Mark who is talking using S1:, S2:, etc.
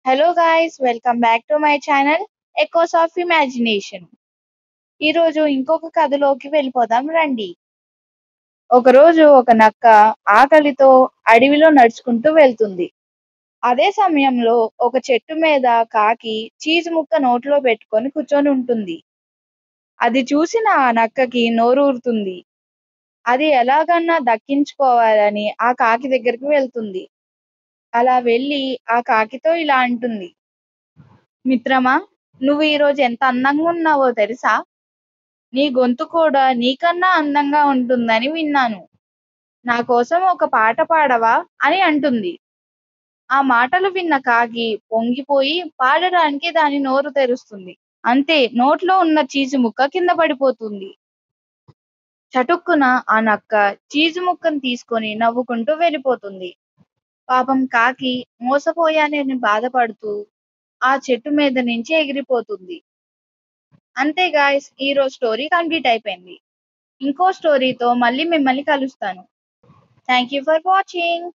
S1: Hello guys, welcome back to my channel echoes of imagination. ఈరోజు ఇంకొక కథలోకి వెళ్ళిపోదాం రండి. ఒకరోజు ఒక నక్క ఆకలితో అడవిలో నడుచుకుంటూ వెళ్తుంది. అదే సమయంలో ఒక చెట్టు మీద కాకి చీజ్ ముక్క నోట్లో పెట్టుకొని కూర్చొని ఉంటుంది. అది చూసిన ఆ నక్కకి నోరూరుతుంది. అది ఎలాగన్నా దక్కించుకోవాలని ఆ కాకి దగ్గరికి వెళ్తుంది. అలా వెళ్ళి ఆ కాకితో ఇలా అంటుంది: మిత్రమా, నువ్వు ఈరోజు ఎంత అందంగా ఉన్నావో తెలుసా? నీ గొంతు కూడా నీకన్నా అందంగా ఉంటుందని విన్నాను. నా కోసం ఒక పాట పాడవా అని అంటుంది. ఆ మాటలు విన్న కాకి పొంగిపోయి పాడడానికి దాని నోరు తెరుస్తుంది. అంతే, నోట్లో ఉన్న చీజు ముక్క కింద పడిపోతుంది. చటుక్కున ఆ నక్క చీజు ముక్కను తీసుకొని నవ్వుకుంటూ వెళ్ళిపోతుంది. పాపం కాకి మోసపోయానని బాధపడుతూ ఆ చెట్టు మీద నుంచి ఎగిరిపోతుంది. అంతే గాయ్స్, ఈ రోజు స్టోరీ కంప్లీట్ అయిపోయింది. ఇంకో స్టోరీతో మళ్ళీ మిమ్మల్ని కలుస్తాను. Thank you for watching.